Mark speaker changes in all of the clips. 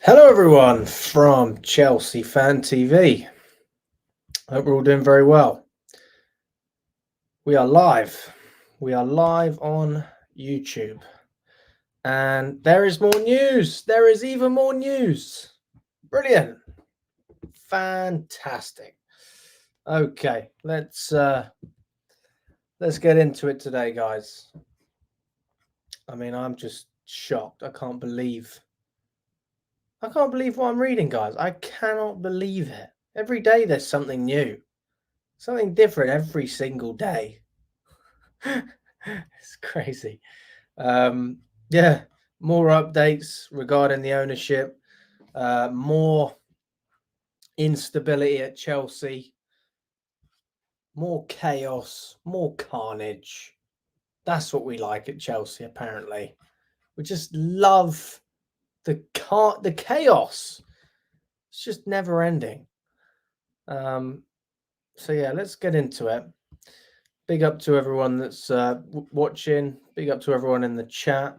Speaker 1: Hello, everyone from Chelsea Fan TV. Hope we're all doing very well. We are live. We are live on YouTube. And there is more news. There is even more news. Brilliant. Fantastic. Okay, let's get into it today, guys. I mean, I'm just shocked. I can't believe what I'm reading, guys. I cannot believe it. Every day there's something new. Something different every single day. It's crazy. Yeah, more updates regarding the ownership, more instability at Chelsea, more chaos, more carnage. That's what we like at Chelsea, apparently. We just love the chaos. It's just never ending. So yeah, let's get into it. Big up to everyone that's watching. Big up to everyone in the chat.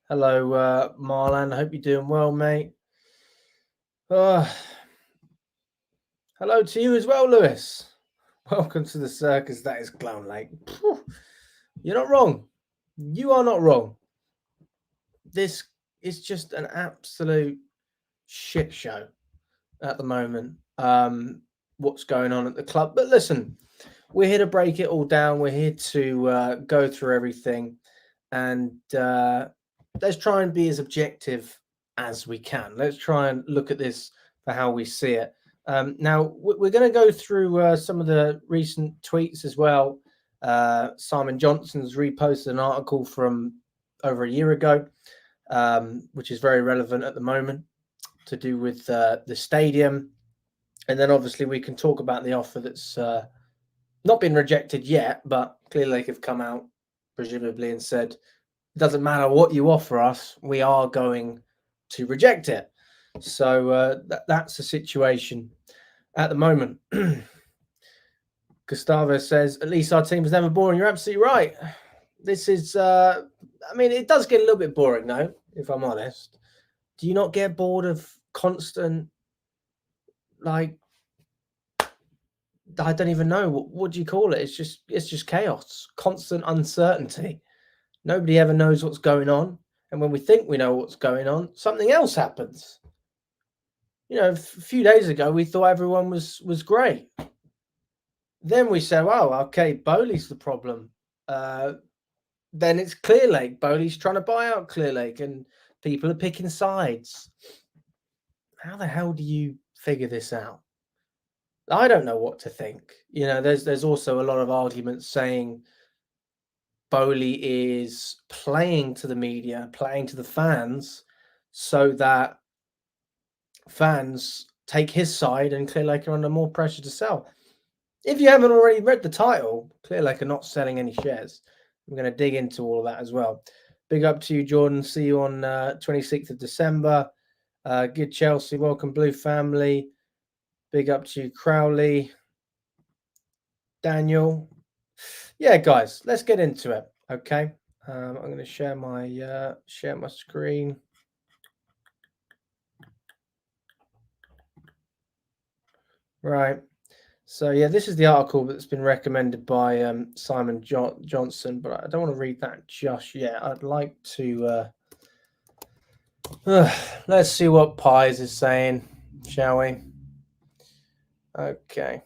Speaker 1: Hello, Marlan. I hope you're doing well, mate. Hello to you as well, Lewis. Welcome to the circus that is Clearlake. You're not wrong. You are not wrong. This is just an absolute shit show at the moment. What's going on at the club? But listen, we're here to break it all down. We're here to go through everything, and let's try and be as objective as we can. Let's try and look at this for how we see it. Now, we're going to go through some of the recent tweets as well. Simon Johnson's reposted an article from over a year ago, which is very relevant at the moment, to do with the stadium. And then obviously we can talk about the offer that's not been rejected yet, but Clearlake have come out, presumably, and said, it doesn't matter what you offer us, we are going to reject it. So that's the situation at the moment. Gustavo says, at least our team is never boring. You're absolutely right. This is, I mean, it does get a little bit boring, though, if I'm honest. Do you not get bored of constant, like, I don't even know, what do you call it? It's just chaos, constant uncertainty. Nobody ever knows what's going on. And when we think we know what's going on, something else happens. You know, a few days ago, we thought everyone was great. Then we said, oh, okay, Boehly's the problem. Then it's Clearlake. Boehly's trying to buy out Clearlake, and people are picking sides. How the hell do you figure this out? I don't know what to think. You know, there's also a lot of arguments saying Boehly is playing to the media, playing to the fans, so that fans take his side and Clearlake are under more pressure to sell. If you haven't already read the title, Clearlake are not selling any shares. I'm going to dig into all of that as well. Big up to you, Jordan. See you on 26th of December. Good Chelsea. Welcome, Blue family. Big up to you, Crowley. Daniel. Yeah, guys, let's get into it. Okay. I'm going to share my screen. Right. So yeah, this is the article that's been recommended by Simon Johnson, but I don't want to read that just yet. I'd like to let's see what Pies is saying, shall we? Okay.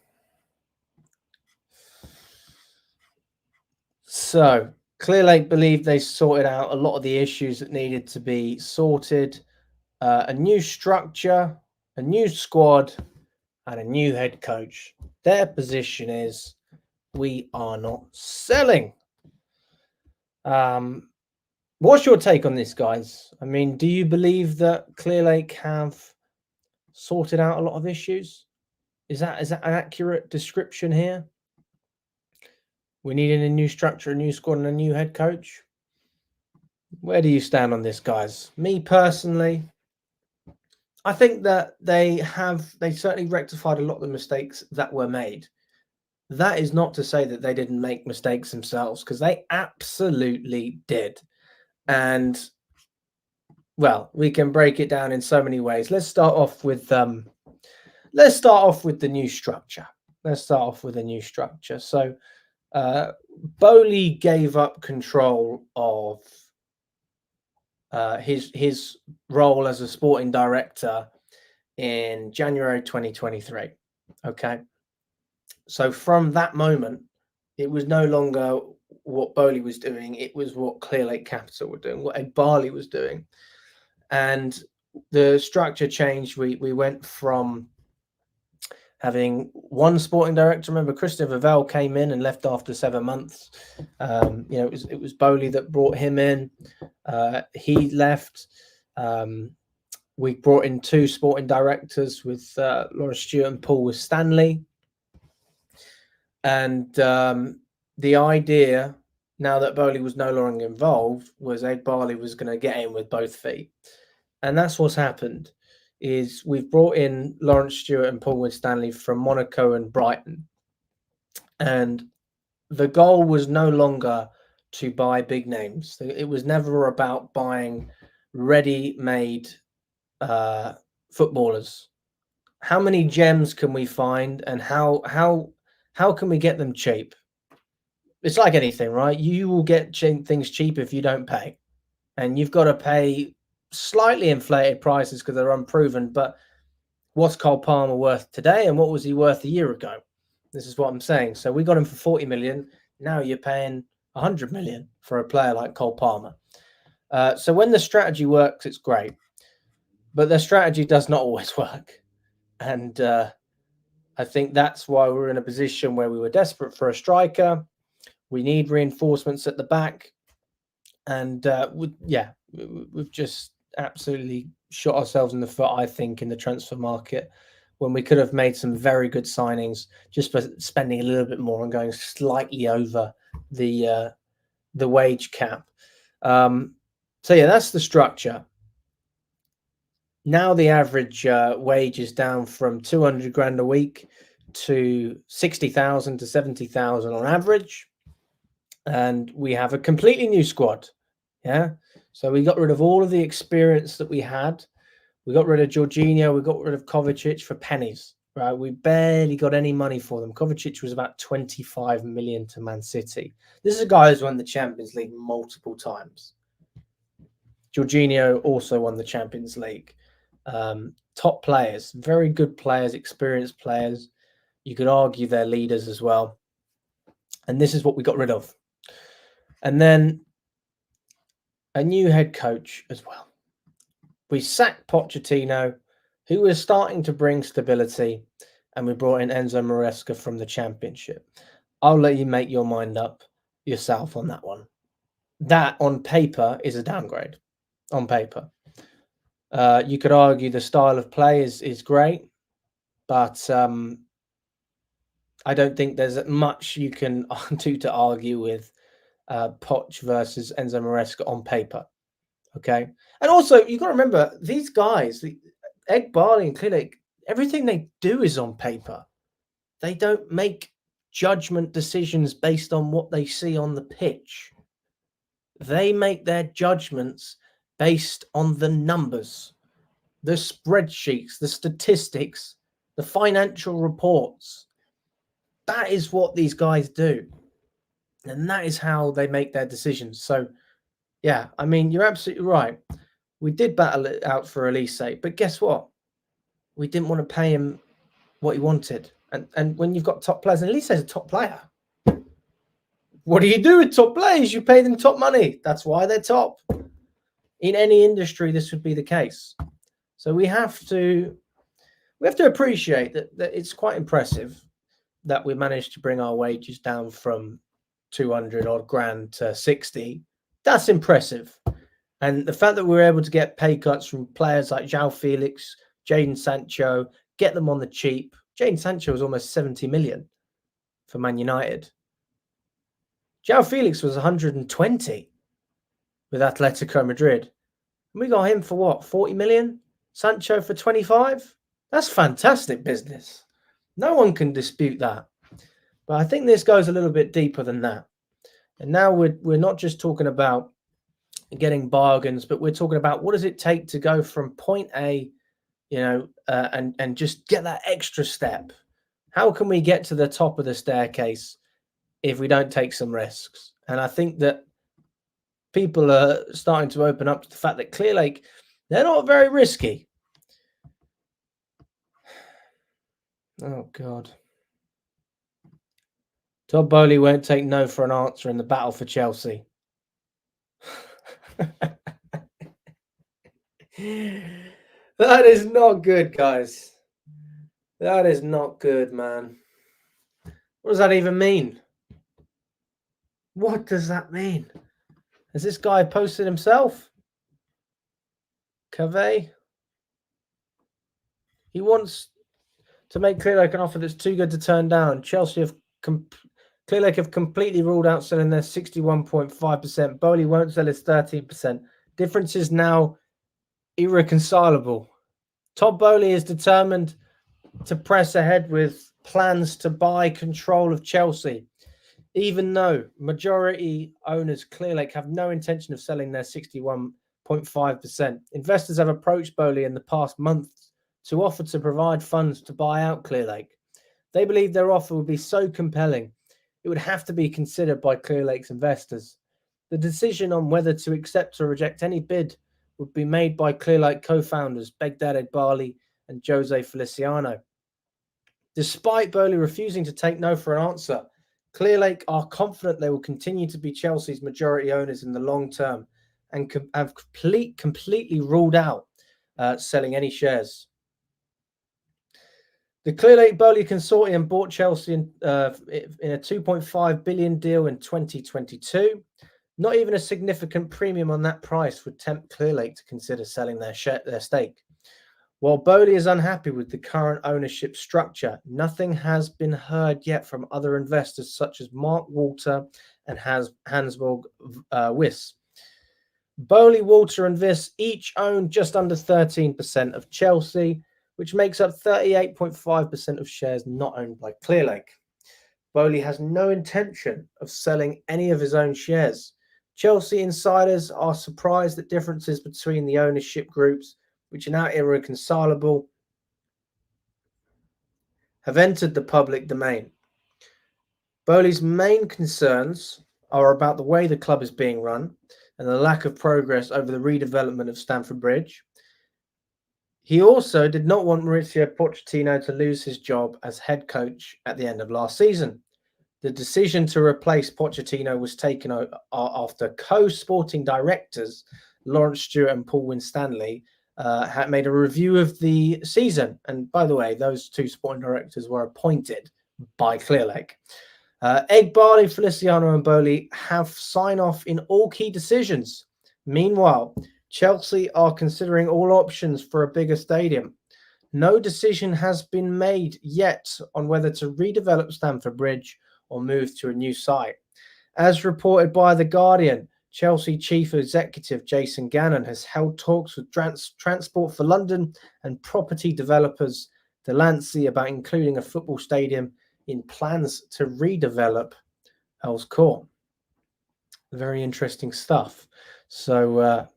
Speaker 1: So Clearlake believed they sorted out a lot of the issues that needed to be sorted. A new structure, a new squad, and a new head coach. Their position is, we are not selling. What's your take on this, guys? I mean, do you believe that Clearlake have sorted out a lot of issues? Is that an accurate description here? We needed a new structure, a new squad, and a new head coach. Where do you stand on this, guys? Me personally, I think that they certainly rectified a lot of the mistakes that were made. That is not to say that they didn't make mistakes themselves, because they absolutely did. And Well, we can break it down in so many ways. Let's start off with the new structure. Let's start off with a new structure. So Boehly gave up control of his role as a sporting director in January 2023. Okay, so from that moment, it was no longer what Boehly was doing; it was what Clearlake Capital were doing, what Ed Barley was doing, and the structure changed. We went from having one sporting director. Remember, Christopher Vell came in and left after 7 months. It was Boehly that brought him in. He left. We brought in two sporting directors with Laura Stewart and Paul with Stanley. And the idea, now that Boehly was no longer involved, was Ed Barley was going to get in with both feet. And that's what's happened. Is we've brought in Lawrence Stewart and Paul Winstanley from Monaco and Brighton. And the goal was no longer to buy big names. It was never about buying ready-made footballers. How many gems can we find, and how can we get them cheap? It's like anything, right? You will get things cheap if you don't pay. And you've got to pay slightly inflated prices because they're unproven. But what's Cole Palmer worth today, and what was he worth a year ago? This is what I'm saying. So we got him for 40 million. Now you're paying 100 million for a player like Cole Palmer. So when the strategy works, it's great. But the strategy does not always work. And I think that's why we're in a position where we were desperate for a striker. We need reinforcements at the back. And we've just absolutely shot ourselves in the foot, I think, in the transfer market, when we could have made some very good signings just by spending a little bit more and going slightly over the wage cap. That's the structure. Now the average wage is down from 200 grand a week to 60,000 to 70,000 on average. And we have a completely new squad. Yeah. So we got rid of all of the experience that we had. We got rid of Jorginho. We got rid of Kovacic for pennies, right? We barely got any money for them. Kovacic was about 25 million to Man City. This is a guy who's won the Champions League multiple times. Jorginho also won the Champions League. Top players, very good players, experienced players. You could argue they're leaders as well. And this is what we got rid of. And then a new head coach as well. We sacked Pochettino, who was starting to bring stability, and we brought in Enzo Maresca from the Championship. I'll let you make your mind up yourself on that one. That, on paper, is a downgrade. On paper. You could argue the style of play is great, but I don't think there's much you can do to argue with Poch versus Enzo Maresca on paper. Okay. And also, you've got to remember, these guys, Ed Barley and Clearlake, everything they do is on paper. They don't make judgment decisions based on what they see on the pitch. They make their judgments based on the numbers, the spreadsheets, the statistics, the financial reports. That is what these guys do. And that is how they make their decisions. So, yeah, I mean, you're absolutely right. We did battle it out for Elise, but guess what? We didn't want to pay him what he wanted. And when you've got top players, and Elise's a top player. What do you do with top players? You pay them top money. That's why they're top. In any industry, this would be the case. So we have to appreciate that it's quite impressive that we managed to bring our wages down from 200 odd grand to 60. That's impressive. And the fact that we were able to get pay cuts from players like João Felix, Jadon Sancho, get them on the cheap. Jadon Sancho was almost 70 million for Man United. João Felix was 120 with Atletico Madrid. And we got him for what, 40 million? Sancho for 25? That's fantastic business. No one can dispute that. But I think this goes a little bit deeper than that. And now we're not just talking about getting bargains, but we're talking about what does it take to go from point A, and just get that extra step. How can we get to the top of the staircase if we don't take some risks? And I think that people are starting to open up to the fact that Clearlake, they're not very risky. Oh, God. Todd Boehly won't take no for an answer in the battle for Chelsea. That is not good, guys. That is not good, man. What does that even mean? What does that mean? Has this guy posted himself? Cave? He wants to make Clearlake an offer that's too good to turn down. Chelsea have Clearlake have completely ruled out selling their 61.5%. Boehly won't sell his 13%. Difference is now irreconcilable. Todd Boehly is determined to press ahead with plans to buy control of Chelsea, even though majority owners Clearlake have no intention of selling their 61.5%. Investors have approached Boehly in the past month to offer to provide funds to buy out Clearlake. They believe their offer would be so compelling, it would have to be considered by Clearlake's investors. The decision on whether to accept or reject any bid would be made by Clearlake co-founders Boehly and Jose Feliciano. Despite Boehly refusing to take no for an answer, Clearlake are confident they will continue to be Chelsea's majority owners in the long term and have completely ruled out selling any shares. The Clearlake Boehly consortium bought Chelsea in a 2.5 billion deal in 2022. Not even a significant premium on that price would tempt Clearlake to consider selling their stake. While Boehly is unhappy with the current ownership structure, nothing has been heard yet from other investors such as Mark Walter and Hansburg Wyss. Boehly, Walter and Wyss each own just under 13% of Chelsea, which makes up 38.5% of shares not owned by Clearlake. Boehly has no intention of selling any of his own shares. Chelsea insiders are surprised that differences between the ownership groups, which are now irreconcilable, have entered the public domain. Boehly's main concerns are about the way the club is being run and the lack of progress over the redevelopment of Stamford Bridge. He also did not want Mauricio Pochettino to lose his job as head coach at the end of last season. The decision to replace Pochettino was taken after co-sporting directors Lawrence Stewart and Paul Winstanley had made a review of the season. And by the way, those two sporting directors were appointed by Clearlake. Barley, Feliciano and Boehly have sign-off in all key decisions. Meanwhile, Chelsea are considering all options for a bigger stadium. No decision has been made yet on whether to redevelop Stamford Bridge or move to a new site. As reported by The Guardian, Chelsea Chief Executive Jason Gannon has held talks with Transport for London and property developers Delancey about including a football stadium in plans to redevelop Earls Court. Very interesting stuff. So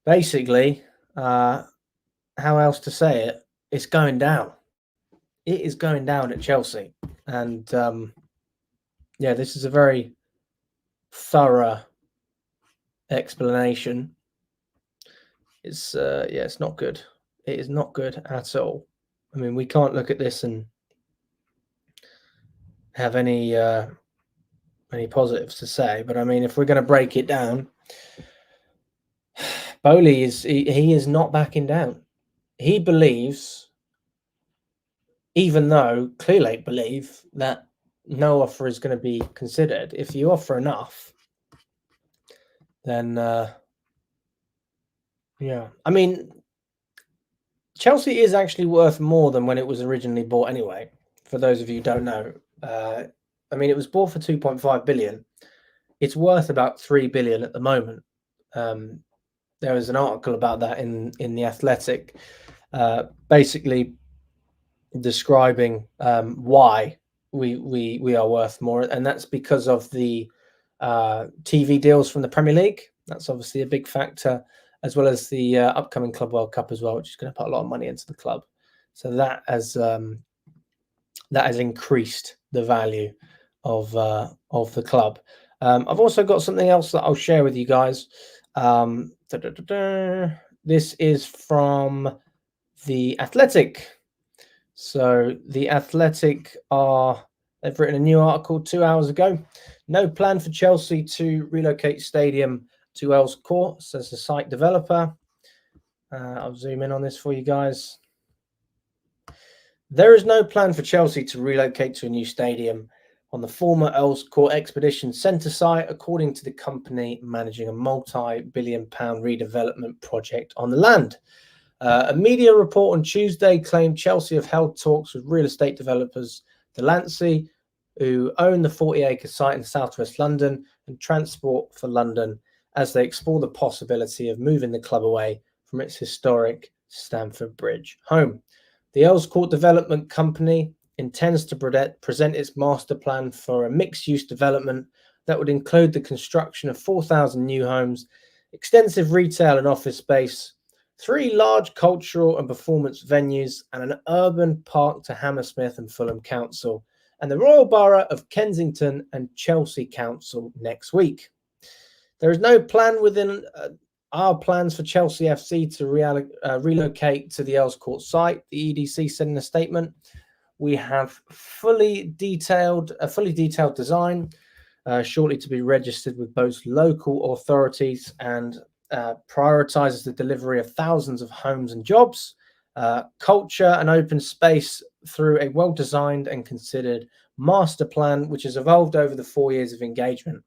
Speaker 1: basically, how else to say it? It's going down. It is going down at Chelsea. And this is a very thorough explanation. It's it's not good. It is not good at all. I mean, we can't look at this and have any positives to say, but I mean, if we're going to break it down, Boehly he is not backing down. He believes, even though Clearlake believe, that no offer is going to be considered. If you offer enough, then I mean, Chelsea is actually worth more than when it was originally bought anyway. For those of you who don't know, I mean, it was bought for 2.5 billion. It's worth about 3 billion at the moment. There was an article about that in The Athletic, basically describing why we are worth more, and that's because of the TV deals from the Premier League. That's obviously a big factor, as well as the upcoming Club World Cup as well, which is going to put a lot of money into the club. So that has increased the value of the club. I've also got something else that I'll share with you guys. This is from The Athletic. So The Athletic they've written a new article 2 hours ago. No plan for Chelsea to relocate stadium to Earls Court, says the site developer. I'll zoom in on this for you guys. There is no plan for Chelsea to relocate to a new stadium on the former Earls Court Expedition Centre site, according to the company managing a multi-billion-pound redevelopment project on the land. A media report on Tuesday claimed Chelsea have held talks with real estate developers Delancey, who own the 40-acre site in southwest London, and Transport for London, as they explore the possibility of moving the club away from its historic Stamford Bridge home. The Earls Court Development Company intends to present its master plan for a mixed-use development that would include the construction of 4,000 new homes, extensive retail and office space, 3 large cultural and performance venues, and an urban park to Hammersmith and Fulham Council, and the Royal Borough of Kensington and Chelsea Council next week. There is no plan within our plans for Chelsea FC to relocate to the Earls Court site, the EDC said in a statement. We have a fully detailed design, shortly to be registered with both local authorities, and prioritizes the delivery of thousands of homes and jobs, culture and open space through a well-designed and considered master plan, which has evolved over the 4 years of engagement.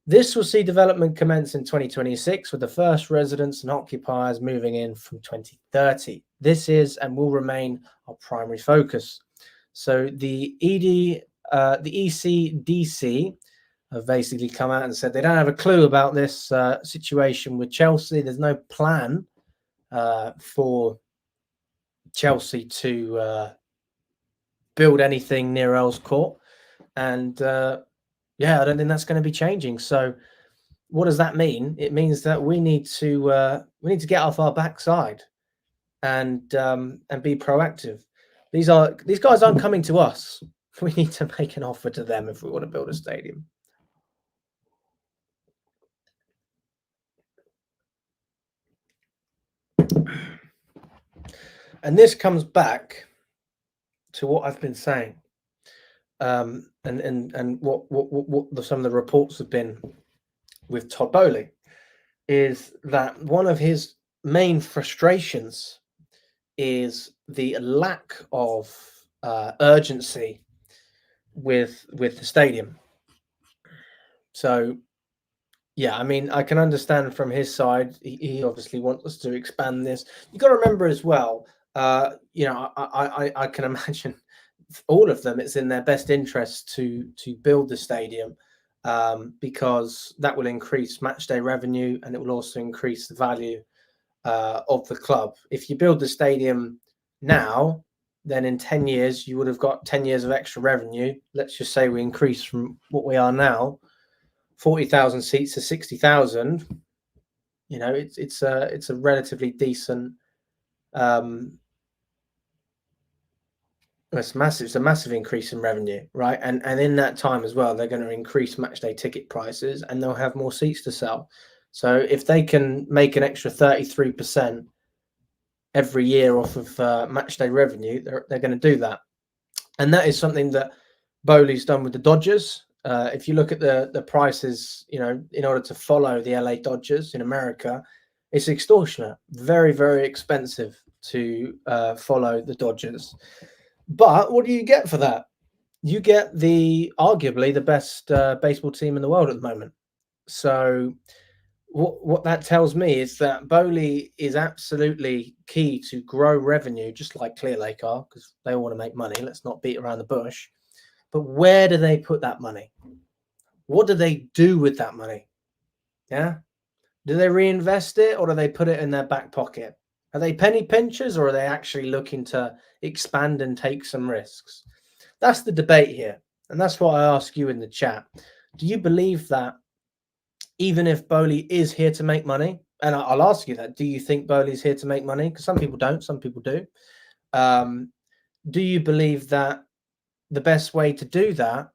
Speaker 1: This will see development commence in 2026, with the first residents and occupiers moving in from 2030. This is and will remain our primary focus. So the ECDC have basically come out and said they don't have a clue about this situation with Chelsea. There's no plan for Chelsea to build anything near Earls Court, and I don't think that's going to be changing. So what does that mean? It means that we need to get off our backside and be proactive. These guys aren't coming to us. We need to make an offer to them if we want to build a stadium. And this comes back to what I've been saying, and what some of the reports have been with Todd Boehly, is that one of his main frustrations is the lack of urgency with the stadium. So yeah, I mean, I can understand from his side, he obviously wants us to expand this. You got to remember as well, I can imagine all of them, it's in their best interest to build the stadium, because that will increase matchday revenue, and it will also increase the value of the club. If you build the stadium now, then in 10 years you would have got 10 years of extra revenue. Let's just say we increase from what we are now, 40,000 seats to 60,000. You know, it's a relatively decent. It's massive. It's a massive increase in revenue, right? And in that time as well, they're going to increase matchday ticket prices, and they'll have more seats to sell. So if they can make an extra 33% every year off of matchday revenue, they're going to do that. And that is something that Boehly's done with the Dodgers. If you look at the prices, you know, in order to follow the LA Dodgers in America, it's extortionate, very, very expensive to follow the Dodgers. But what do you get for that? You get arguably the best baseball team in the world at the moment. So what that tells me is that Boehly is absolutely key to grow revenue, just like Clearlake are, because they all want to make money. Let's not beat around the bush. But where do they put that money? What do they do with that money? Yeah. Do they reinvest it, or do they put it in their back pocket? Are they penny pinchers, or are they actually looking to expand and take some risks? That's the debate here. And that's what I ask you in the chat. Do you believe that even if Boehly is here to make money, and I'll ask you that, do you think Boehly's here to make money? Because some people don't, some people do. Do you believe that the best way to do that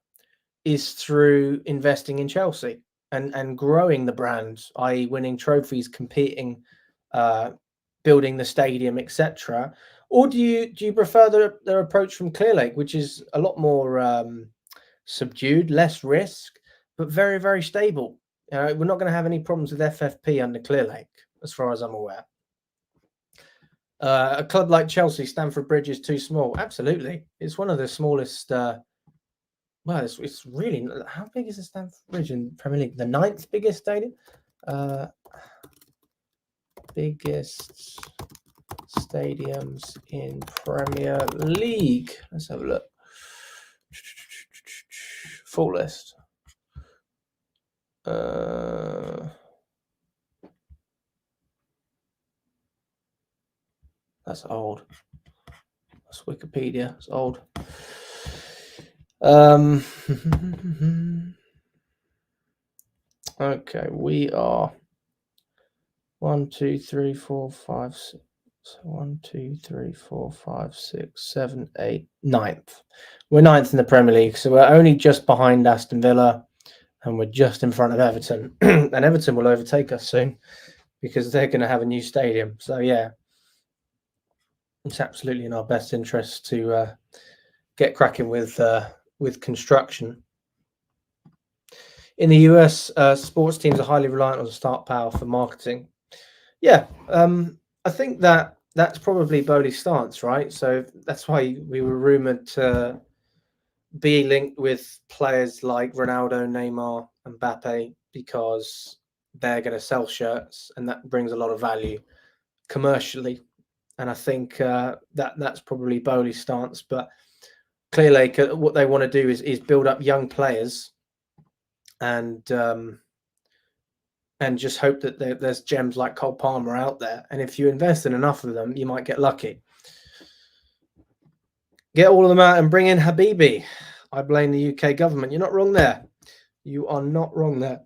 Speaker 1: is through investing in Chelsea and growing the brand, i.e., winning trophies, competing, building the stadium, etc.? Or do you prefer their approach from Clearlake, which is a lot more subdued, less risk, but very, very stable? We're not going to have any problems with FFP under Clearlake, as far as I'm aware. A club like Chelsea, Stamford Bridge is too small. Absolutely, it's one of the smallest. Well, it's really, how big is the Stamford Bridge in Premier League? The 9th biggest stadium. Biggest stadiums in Premier League. Let's have a look. Full list. That's old. That's Wikipedia. It's old. Okay, we are 1, 2, 3, 4, 5, 6. 1, 2, 3, 4, 5, 6, 7, 8, 9th. We're 9th in the Premier League, so we're only just behind Aston Villa, and we're just in front of Everton. And Everton will overtake us soon because they're going to have a new stadium. So yeah, it's absolutely in our best interest to get cracking with construction. In the US, sports teams are highly reliant on star power for marketing. Yeah, I think that's probably Boehly's stance, right? So that's why we were rumored to be linked with players like Ronaldo, Neymar, and Mbappe, because they're going to sell shirts, and that brings a lot of value commercially. And I think that's probably Boehly's stance. But Clearlake, what they want to do is build up young players, and just hope that there's gems like Cole Palmer out there. And if you invest in enough of them, you might get lucky. Get all of them out and bring in Habibi. I blame the UK government. You're not wrong there. You are not wrong there.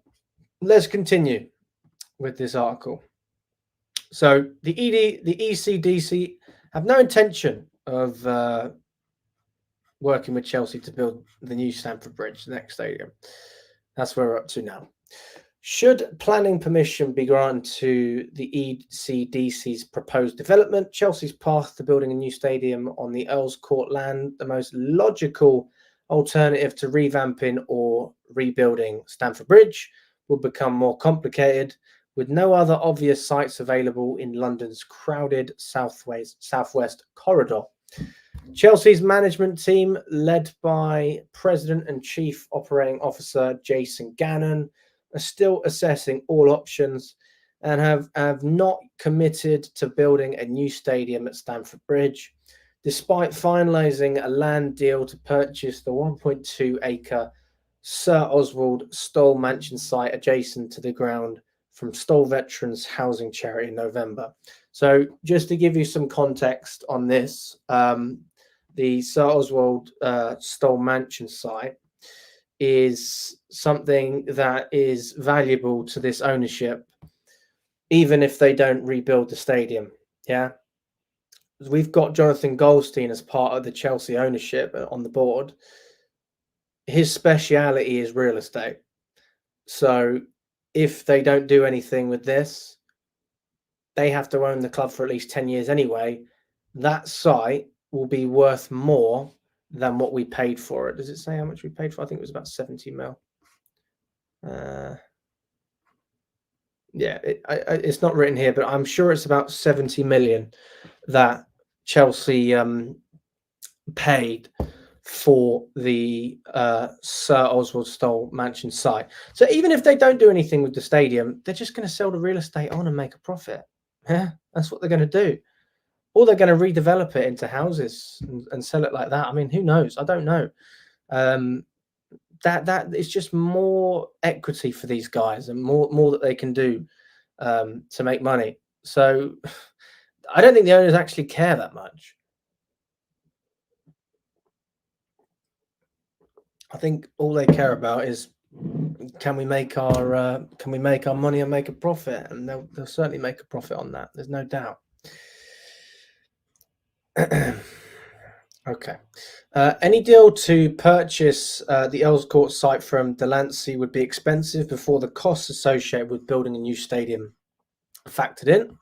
Speaker 1: Let's continue with this article. So the ECDC have no intention of working with Chelsea to build the new Stamford Bridge, the next stadium. That's where we're up to now. Should planning permission be granted to the ECDC's proposed development, Chelsea's path to building a new stadium on the Earls Court land, the most logical alternative to revamping or rebuilding Stamford Bridge, will become more complicated, with no other obvious sites available in London's crowded southwest corridor. Chelsea's management team, led by President and Chief Operating Officer Jason Gannon, are still assessing all options and have not committed to building a new stadium at Stamford Bridge, despite finalising a land deal to purchase the 1.2-acre Sir Oswald Stoll mansion site adjacent to the ground from Stoll Veterans Housing Charity in November. So just to give you some context on this, the Sir Oswald Stoll mansion site is something that is valuable to this ownership, even if they don't rebuild the stadium. Yeah, we've got Jonathan Goldstein as part of the Chelsea ownership on the board. His speciality is real estate. So if they don't do anything with this, they have to own the club for at least 10 years anyway. That site will be worth more than what we paid for it. Does it say how much we paid for? I think it was about 70 mil. Yeah, it's not written here, but I'm sure it's about 70 million that Chelsea paid for the Sir Oswald Stoll mansion site. So even if they don't do anything with the stadium, they're just going to sell the real estate on and make a profit. Yeah, that's what they're going to do. Or they're going to redevelop it into houses and sell it like that. I mean, who knows? I don't know. That is just more equity for these guys and more that they can do to make money. So I don't think the owners actually care that much. I think all they care about is can we make our money and make a profit? And they'll certainly make a profit on that. There's no doubt. Okay. Any deal to purchase the Earls Court site from Delancey would be expensive before the costs associated with building a new stadium factored in.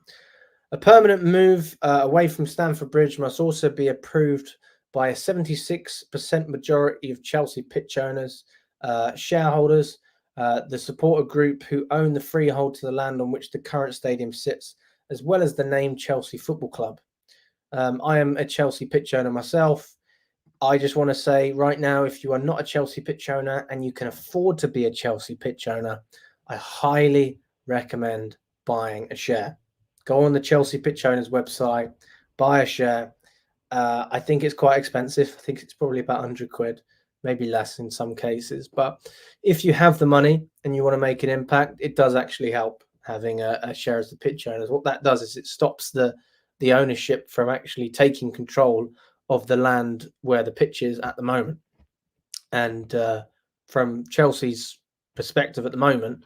Speaker 1: A permanent move away from Stamford Bridge must also be approved by a 76% majority of Chelsea pitch owners, shareholders, the supporter group who own the freehold to the land on which the current stadium sits, as well as the name Chelsea Football Club. I am a Chelsea pitch owner myself. I just want to say right now, if you are not a Chelsea pitch owner and you can afford to be a Chelsea pitch owner, I highly recommend buying a share. Go on the Chelsea pitch owners website, buy a share. I think it's quite expensive. I think it's probably about 100 quid, maybe less in some cases. But if you have the money and you want to make an impact, it does actually help having a share as the pitch owners. What that does is it stops the ownership from actually taking control of the land where the pitch is at the moment. And from Chelsea's perspective at the moment,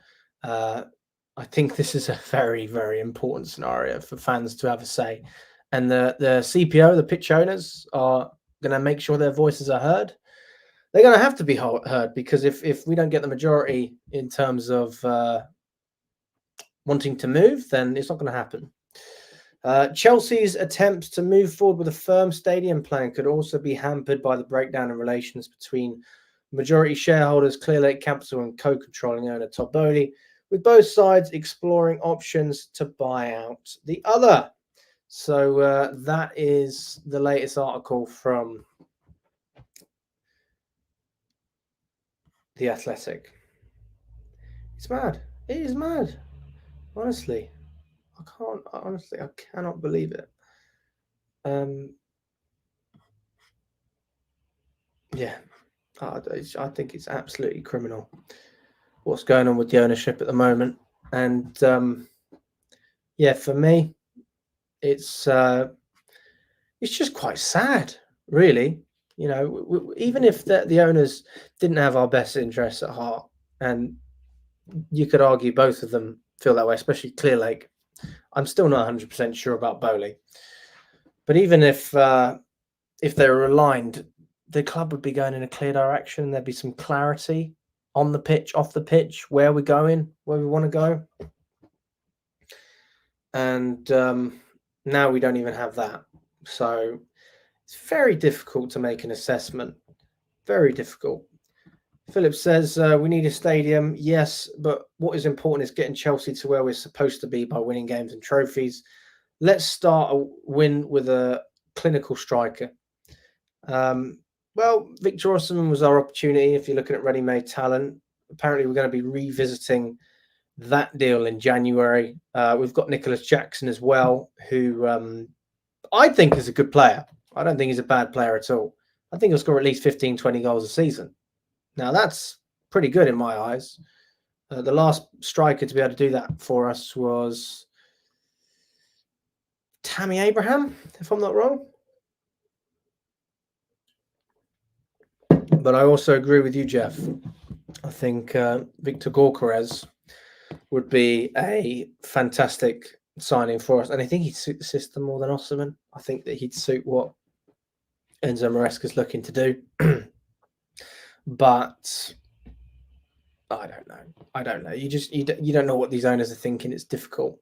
Speaker 1: I think this is a very, very important scenario for fans to have a say. And the CPO, the pitch owners, are going to make sure their voices are heard. They're going to have to be heard, because if we don't get the majority in terms of wanting to move, then it's not going to happen. Chelsea's attempts to move forward with a firm stadium plan could also be hampered by the breakdown in relations between majority shareholders, Clearlake Capital, and co-controlling owner Todd Boehly, with both sides exploring options to buy out the other. So that is the latest article from The Athletic. It's mad. It is mad. Honestly. I cannot believe it. Yeah, I think it's absolutely criminal what's going on with the ownership at the moment. And yeah, for me, it's just quite sad, really. You know, even if the owners didn't have our best interests at heart, and you could argue both of them feel that way, especially Clearlake. I'm still not 100% sure about Boehly. But even if they were aligned, the club would be going in a clear direction. There'd be some clarity on the pitch, off the pitch, where we're going, where we want to go. And now we don't even have that. So it's very difficult to make an assessment. Very difficult. Philip says, we need a stadium. Yes, but what is important is getting Chelsea to where we're supposed to be by winning games and trophies. Let's start a win with a clinical striker. Well, Victor Osimhen was our opportunity. If you're looking at ready-made talent, apparently we're going to be revisiting that deal in January. We've got Nicholas Jackson as well, who I think is a good player. I don't think he's a bad player at all. I think he'll score at least 15, 20 goals a season. Now, that's pretty good in my eyes. The last striker to be able to do that for us was Tammy Abraham, if I'm not wrong. But I also agree with you, Jeff. I think Victor Gyökeres would be a fantastic signing for us. And I think he'd suit the system more than Osimhen. I think that he'd suit what Enzo Maresca's looking to do. But I don't know. You don't know what these owners are thinking. It's difficult.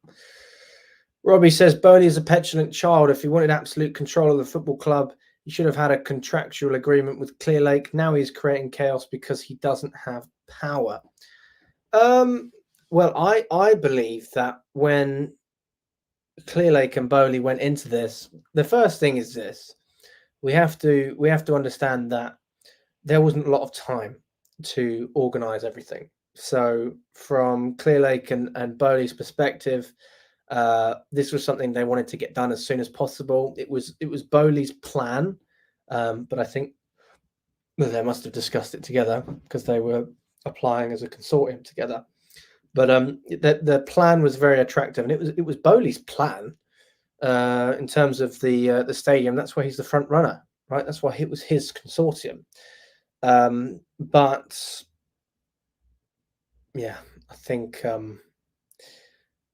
Speaker 1: Robbie says Boehly is a petulant child. If he wanted absolute control of the football club, he should have had a contractual agreement with Clearlake. Now he's creating chaos because he doesn't have power. Well, I believe that when Clearlake and Boehly went into this, the first thing is this: we have to understand that there wasn't a lot of time to organise everything. So from Clearlake and Boehly's perspective, this was something they wanted to get done as soon as possible. It was Boehly's plan, but I think they must have discussed it together because they were applying as a consortium together. But the plan was very attractive, and it was Boehly's plan in terms of the stadium. That's why he's the front runner, right? That's why it was his consortium. But Yeah, I think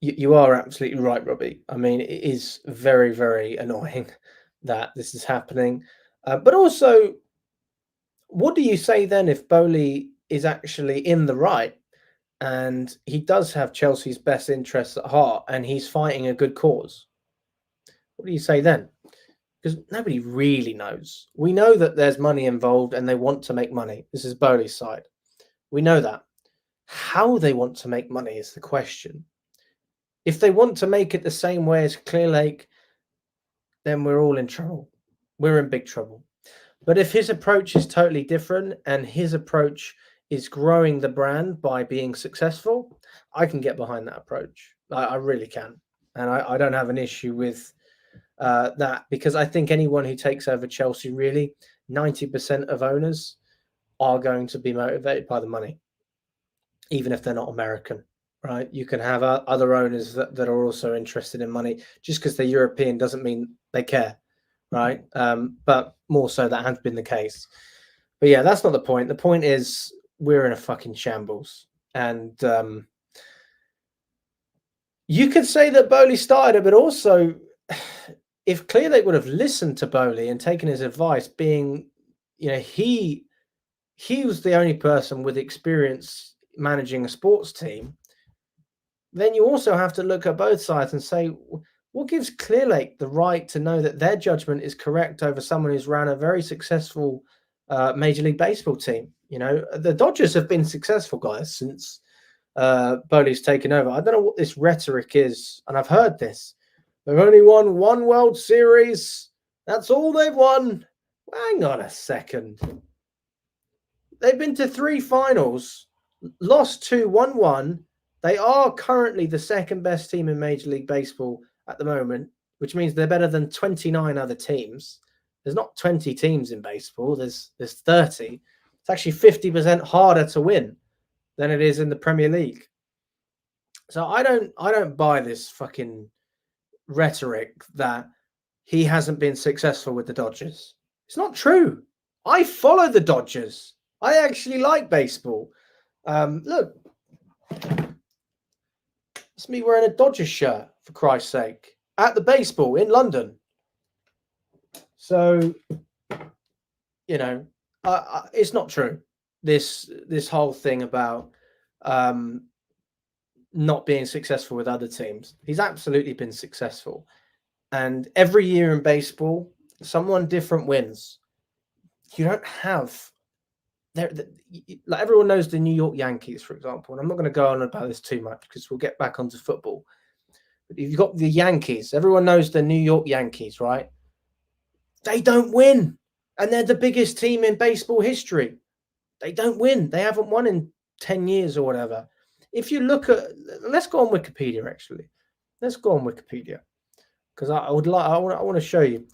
Speaker 1: you are absolutely right, Robbie. I mean, it is very, very annoying that this is happening. But also, what do you say then if Boehly is actually in the right and he does have Chelsea's best interests at heart and he's fighting a good cause? What do you say then? Because nobody really knows. We know that there's money involved and they want to make money. This is Boehly's side. We know that. How they want to make money is the question. If they want to make it the same way as Clearlake, then we're all in trouble. We're in big trouble. But if his approach is totally different and his approach is growing the brand by being successful, I can get behind that approach. I really can. And I don't have an issue with that, because I think anyone who takes over Chelsea, really, 90% of owners are going to be motivated by the money, even if they're not American, right? You can have other owners that are also interested in money. Just because they're European doesn't mean they care, right? But more so that has been the case. But yeah, that's not the point. The point is we're in a fucking shambles. And you could say that Boehly started it, but also if Clearlake would have listened to Boehly and taken his advice, being, he was the only person with experience managing a sports team, then you also have to look at both sides and say, what gives Clearlake the right to know that their judgment is correct over someone who's ran a very successful Major League Baseball team? The Dodgers have been successful, guys, since Boehly's taken over. I don't know what this rhetoric is, and I've heard this. They've only won one World Series. That's all they've won. Hang on a second. They've been to 3 finals, lost 2, won 1. They are currently the second best team in Major League Baseball at the moment, which means they're better than 29 other teams. There's not 20 teams in baseball. There's 30. It's actually 50% harder to win than it is in the Premier League. So I don't buy this fucking rhetoric that he hasn't been successful with the Dodgers. It's not true. I follow the Dodgers. I actually like baseball. Look, it's me wearing a Dodgers shirt, for Christ's sake, at the baseball in London. So, it's not true. This whole thing about not being successful with other teams. He's absolutely been successful. And every year in baseball, someone different wins. You don't have like everyone knows the New York Yankees, for example. And I'm not going to go on about this too much because we'll get back onto football. But if you've got the Yankees, everyone knows the New York Yankees, right? They don't win. And they're the biggest team in baseball history. They don't win. They haven't won in 10 years or whatever. If you look at, let's go on Wikipedia, actually. Let's go on Wikipedia. Because I want to show you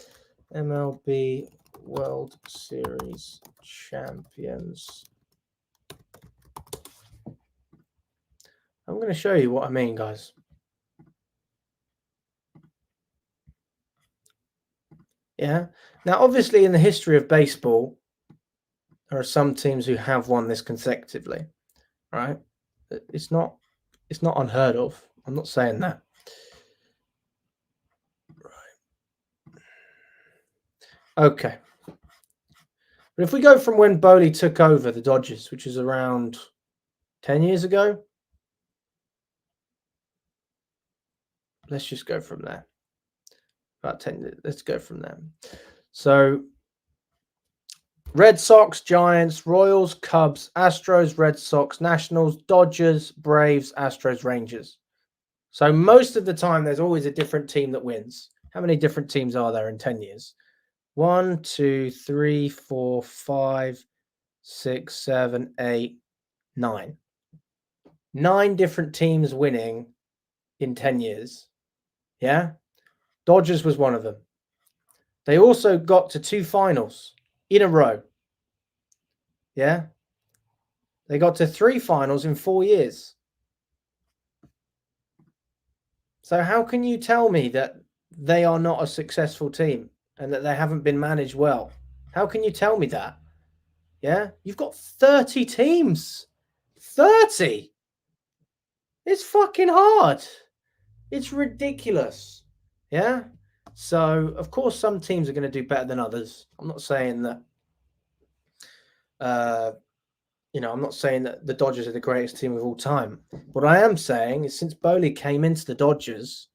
Speaker 1: MLB World Series champions. I'm going to show you what I mean, guys. Yeah. Now, obviously, in the history of baseball, there are some teams who have won this consecutively, right? It's not unheard of. I'm not saying that. Right. Okay. But if we go from when Boehly took over the Dodgers, which is around 10 years ago, let's just go from there. About 10, let's go from there. So, Red Sox, Giants, Royals, Cubs, Astros, Red Sox, Nationals, Dodgers, Braves, Astros, Rangers. So most of the time, there's always a different team that wins. How many different teams are there in 10 years? 1, 2, 3, 4, 5, 6, 7, 8, 9. 9 different teams winning in 10 years. Yeah? Dodgers was one of them. They also got to 2 finals in a row. Yeah? They got to 3 finals in 4 years. So how can you tell me that they are not a successful team and that they haven't been managed well? How can you tell me that? Yeah? You've got 30 teams. 30! It's fucking hard. It's ridiculous. Yeah. So of course some teams are going to do better than others. I'm not saying that. I'm not saying that the Dodgers are the greatest team of all time. What I am saying is since Boehly came into the Dodgers,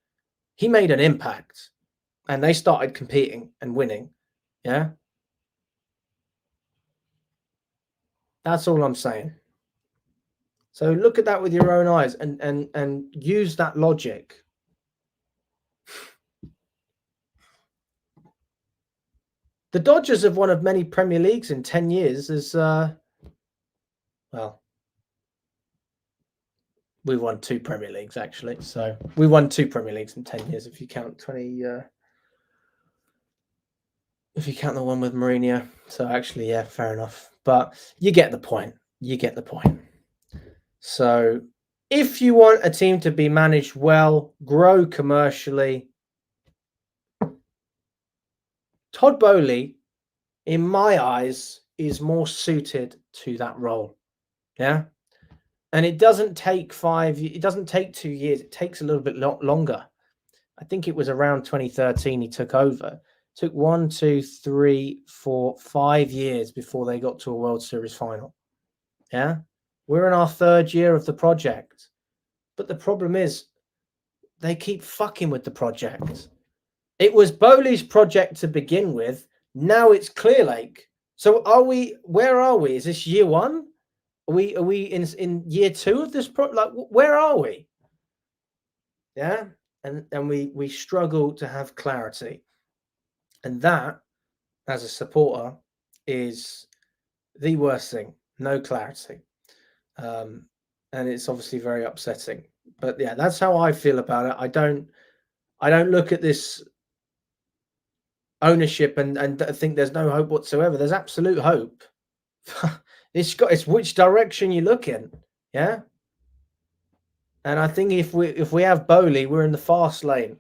Speaker 1: he made an impact, and they started competing and winning. Yeah. That's all I'm saying. So look at that with your own eyes and use that logic. The Dodgers have won of many Premier Leagues in 10 years. We've won 2 Premier Leagues, actually. So we won 2 Premier Leagues in 10 years if you count 20... if you count the one with Mourinho. So actually, yeah, fair enough. But you get the point. So if you want a team to be managed well, grow commercially, Todd Boehly, in my eyes, is more suited to that role. Yeah. And it doesn't take 2 years. It takes a little bit longer. I think it was around 2013 he took over. It took 1, 2, 3, 4, 5 years before they got to a World Series final. Yeah. We're in our 3rd year of the project. But the problem is they keep fucking with the project. It was Boehly's project to begin with. Now it's Clearlake. So where are we? Is this year 1? Are we in year 2 of this like where are we? Yeah. And we struggle to have clarity. And that, as a supporter, is the worst thing. No clarity. And it's obviously very upsetting. But yeah, that's how I feel about it. I don't look at this ownership and think there's no hope whatsoever. There's absolute hope. It's which direction you look in. Yeah. And I think if we have Boehly, we're in the fast lane.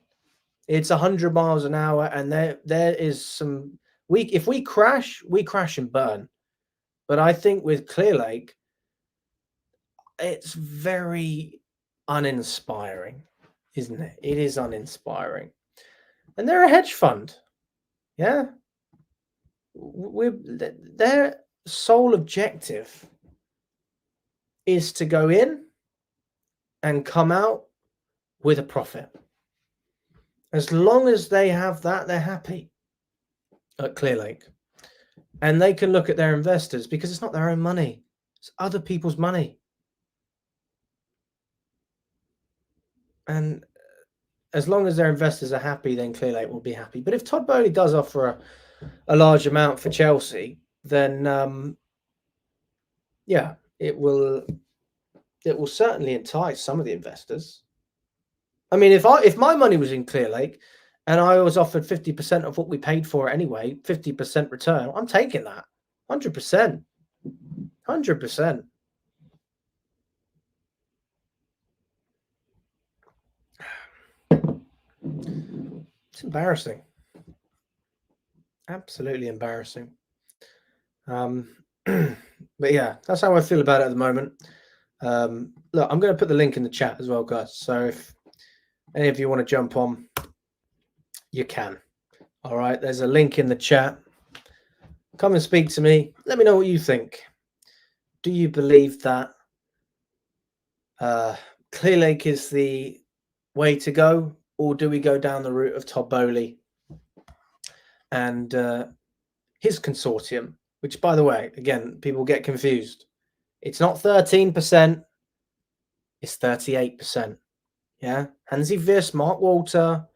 Speaker 1: It's 100 miles an hour, and there is some if we crash and burn. But I think with Clearlake, it's very uninspiring, isn't it? It is uninspiring. And they're a hedge fund. Yeah. Their sole objective is to go in and come out with a profit. As long as they have that, they're happy at Clearlake. And they can look at their investors because it's not their own money. It's other people's money. And as long as their investors are happy, then Clearlake will be happy. But if Todd Boehly does offer a large amount for Chelsea, then yeah, it will certainly entice some of the investors. I mean, if my money was in Clearlake and I was offered 50% of what we paid for it anyway, 50% return, I'm taking that. 100%. 100%. It's embarrassing. Absolutely embarrassing. But yeah, that's how I feel about it at the moment. Look, I'm going to put the link in the chat as well, guys. So if any of you want to jump on, you can. All right, there's a link in the chat. Come and speak to me. Let me know what you think. Do you believe that Clearlake is the way to go, or do we go down the route of Todd Boehly and his consortium? Which, by the way, again, people get confused. It's not 13%. It's 38%. Yeah. Hansi Wiss, Mark Walter,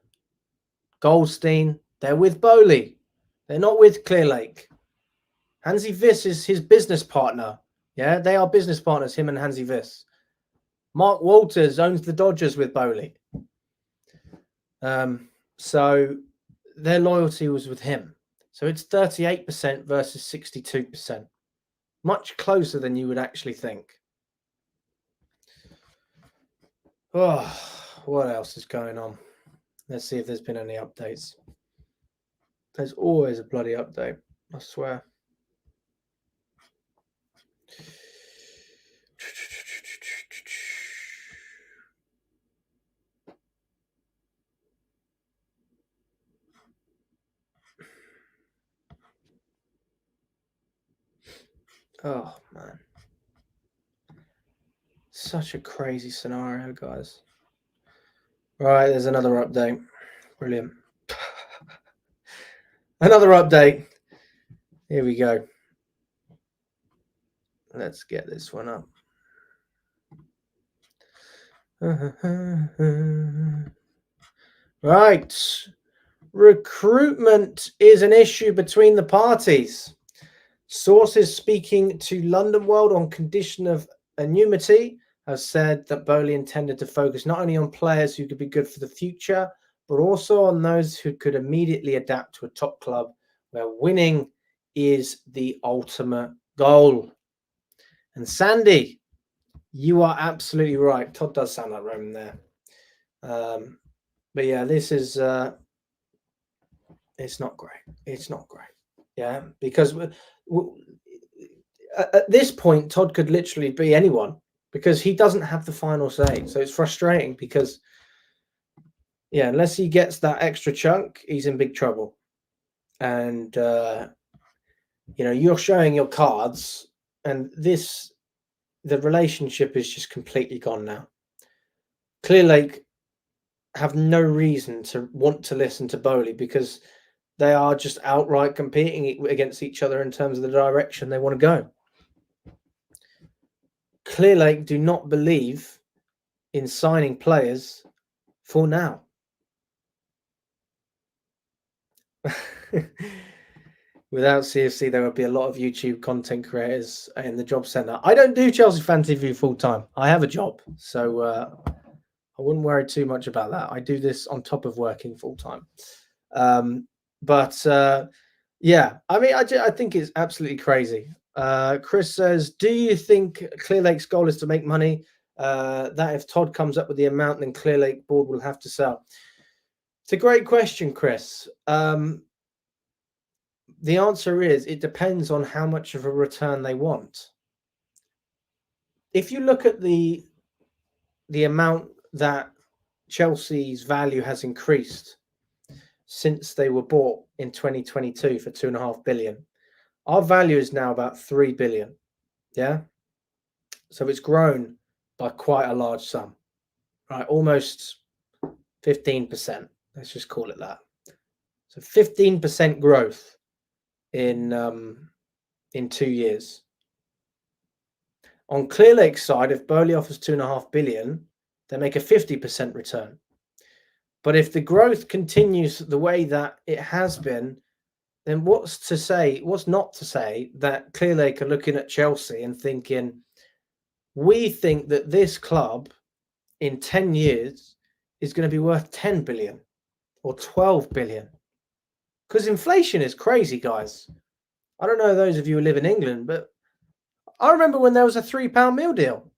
Speaker 1: Goldstein, they're with Boehly. They're not with Clearlake. Hansi Wiss is his business partner. Yeah, they are business partners, him and Hansi Wiss. Mark Walters owns the Dodgers with Boehly. So their loyalty was with him. So it's 38% versus 62%. Much closer than you would actually think. Oh, what else is going on? Let's see if there's been any updates. There's always a bloody update, I swear. Oh man, such a crazy scenario, guys. Right, there's another update. Brilliant. Another update. Here we go. Let's get this one up. Right. Recruitment is an issue between the parties. Sources speaking to London World on condition of anonymity have said that Boehly intended to focus not only on players who could be good for the future, but also on those who could immediately adapt to a top club where winning is the ultimate goal. And Sandy, you are absolutely right. Todd does sound like Roman there. But yeah, this is it's not great. It's not great. Yeah, because at this point, Todd could literally be anyone because he doesn't have the final say. So it's frustrating because, yeah, unless he gets that extra chunk, he's in big trouble. And you're showing your cards, and the relationship is just completely gone now. Clearlake have no reason to want to listen to Boehly because they are just outright competing against each other in terms of the direction they want to go. Clearlake do not believe in signing players for now. Without CFC, there would be a lot of YouTube content creators in the job centre. I don't do Chelsea Fan TV full time. I have a job, so I wouldn't worry too much about that. I do this on top of working full time. Yeah, I mean, I think it's absolutely crazy. Chris says, do you think Clearlake's goal is to make money? That if Todd comes up with the amount, then Clearlake board will have to sell. It's a great question, Chris. The answer is it depends on how much of a return they want. If you look at the amount that Chelsea's value has increased since they were bought in 2022 for 2.5 billion, our value is now about 3 billion. Yeah. So it's grown by quite a large sum, right? Almost 15%. Let's just call it that. So 15% growth in 2 years. On Clearlake's side, if Boehly offers 2.5 billion, they make a 50% return. But if the growth continues the way that it has been, then what's not to say that Clearlake are looking at Chelsea and thinking, we think that this club in 10 years is going to be worth 10 billion or 12 billion. Because inflation is crazy, guys. I don't know those of you who live in England, but I remember when there was a £3 meal deal.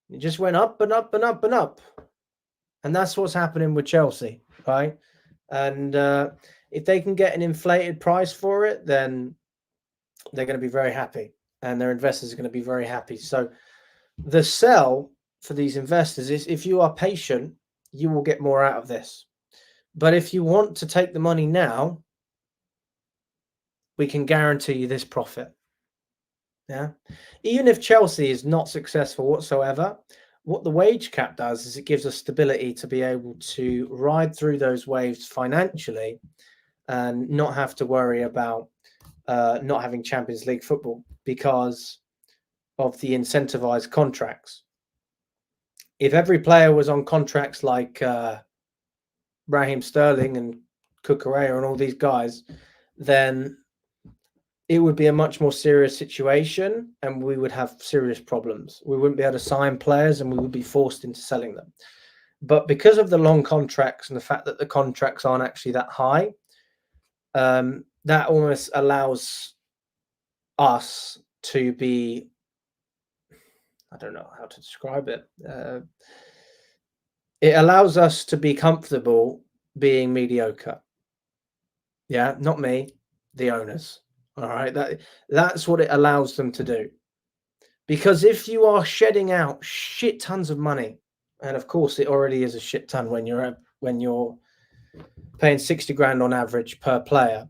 Speaker 1: It just went up and up and up and up. And that's what's happening with Chelsea, right? And if they can get an inflated price for it, then they're going to be very happy. And their investors are going to be very happy. So the sell for these investors is if you are patient, you will get more out of this. But if you want to take the money now, we can guarantee you this profit. Yeah. Even if Chelsea is not successful whatsoever, what the wage cap does is it gives us stability to be able to ride through those waves financially and not have to worry about not having Champions League football because of the incentivized contracts. If every player was on contracts like Raheem Sterling and Cucurella and all these guys, then it would be a much more serious situation and we would have serious problems. We wouldn't be able to sign players and we would be forced into selling them. But because of the long contracts and the fact that the contracts aren't actually that high, that almost allows us to be, I don't know how to describe it. It allows us to be comfortable being mediocre. Yeah, not me, the owners. All right, that's what it allows them to do. Because if you are shedding out shit tons of money, and of course it already is a shit ton when you're paying 60 grand on average per player.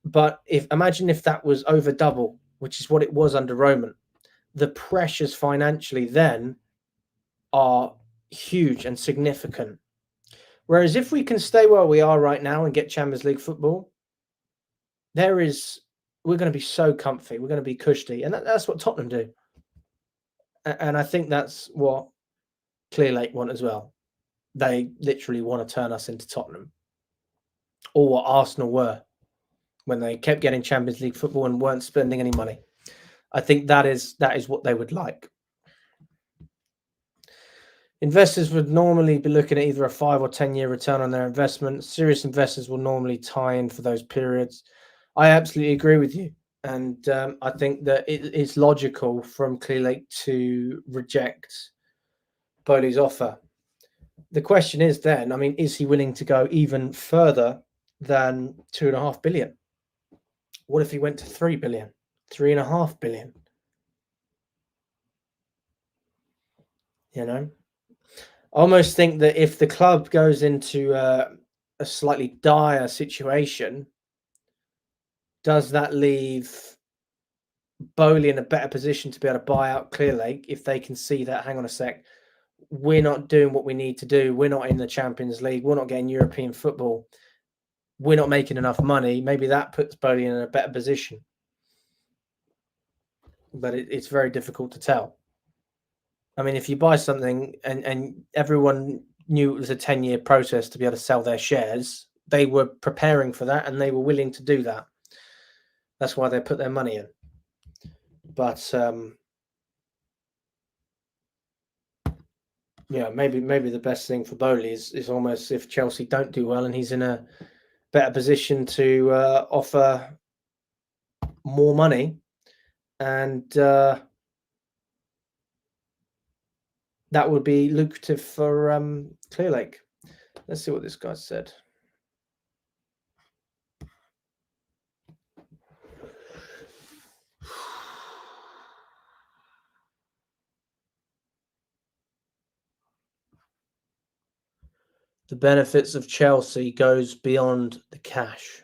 Speaker 1: But imagine if that was over double which is what it was under Roman, the pressures financially then are huge and significant. Whereas if we can stay where we are right now and get Champions League football, we're going to be so comfy. We're going to be cushy. And that's what Tottenham do. And I think that's what Clearlake want as well. They literally want to turn us into Tottenham, or what Arsenal were when they kept getting Champions League football and weren't spending any money. I think that is what they would like. Investors would normally be looking at either a 5 or 10-year return on their investment. Serious investors will normally tie in for those periods. I absolutely agree with you. And I think that it's logical from Clearlake to reject Boehly's offer. The question is then, I mean, is he willing to go even further than 2.5 billion? What if he went to 3 billion, 3.5 billion? You know, I almost think that if the club goes into a slightly dire situation, does that leave Boehly in a better position to be able to buy out Clearlake if they can see that, hang on a sec, we're not doing what we need to do. We're not in the Champions League. We're not getting European football. We're not making enough money. Maybe that puts Boehly in a better position. But it's very difficult to tell. I mean, if you buy something and everyone knew it was a 10-year process to be able to sell their shares, they were preparing for that and they were willing to do that. That's why they put their money in. But yeah, maybe the best thing for Boehly is almost if Chelsea don't do well and he's in a better position to offer more money, and that would be lucrative for Clearlake. Let's see what this guy said. The benefits of Chelsea goes beyond the cash.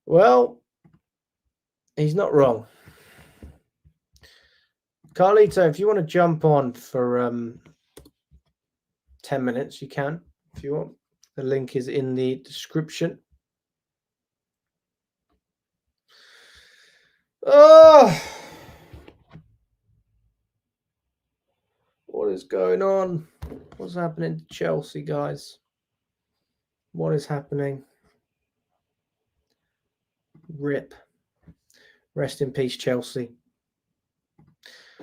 Speaker 1: Well, he's not wrong. Carlito, if you want to jump on for 10 minutes, you can, if you want. The link is in the description. Oh, what is going on? What's happening to Chelsea, guys? What is happening? RIP. Rest in peace, Chelsea.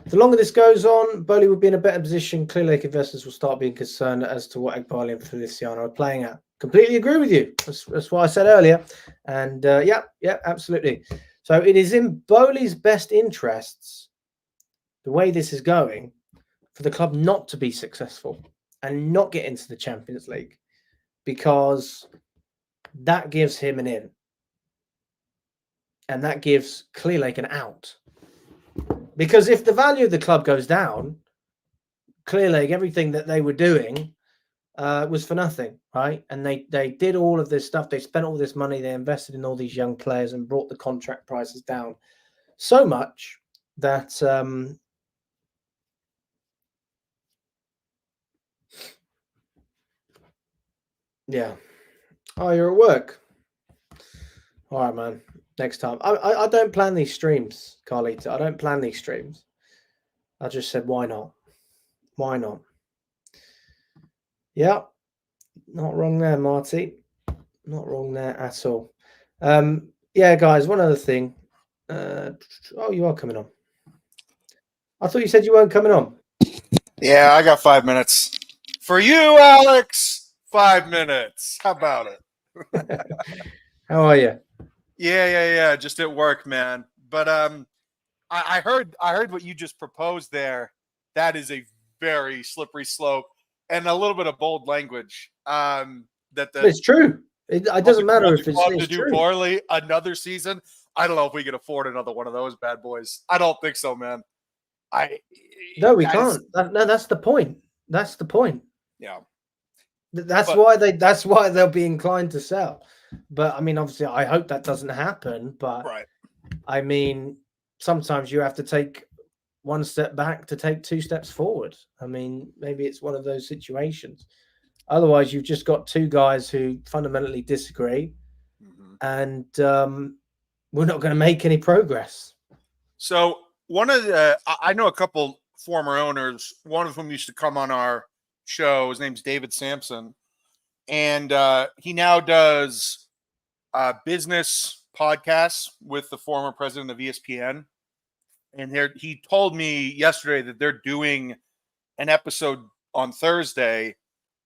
Speaker 1: The longer this goes on, Boehly would be in a better position. Clearlake investors will start being concerned as to what Egbali and Feliciano are playing at. Completely agree with you. That's what I said earlier. And yeah, absolutely. So it is in Boehly's best interests, the way this is going, for the club not to be successful and not get into the Champions League, because that gives him an in. And that gives Clearlake an out. Because if the value of the club goes down, Clearlake, everything that they were doing was for nothing, right? And they did all of this stuff. They spent all this money. They invested in all these young players and brought the contract prices down so much that yeah. Oh, you're at work. All right, man. Next time. I don't plan these streams, Carlita. I don't plan these streams. I just said, why not? Why not? Yeah. Not wrong there, Marty. Not wrong there at all. Yeah, guys, one other thing. Oh, you are coming on. I thought you said you weren't coming on.
Speaker 2: Yeah, I got 5 minutes. For you, Alex, 5 minutes. How about it?
Speaker 1: How are you?
Speaker 2: Yeah. Just at work, man. But I heard what you just proposed there. That is a very slippery slope and a little bit of bold language.
Speaker 1: It's true. It doesn't matter if it's
Speaker 2: to do
Speaker 1: true.
Speaker 2: poorly another season. I don't know if we can afford another one of those bad boys. I don't think so, man.
Speaker 1: No, we can't. No, that's the point. That's the point.
Speaker 2: Yeah.
Speaker 1: That's why they'll be inclined to sell. But I mean, obviously, I hope that doesn't happen. But
Speaker 2: Right.
Speaker 1: I mean, sometimes you have to take one step back to take two steps forward. I mean, maybe it's one of those situations. Otherwise, you've just got two guys who fundamentally disagree, and we're not going to make any progress.
Speaker 2: So I know a couple former owners, one of whom used to come on our show. His name's David Sampson. And he now does business podcasts with the former president of ESPN. And he told me yesterday that they're doing an episode on Thursday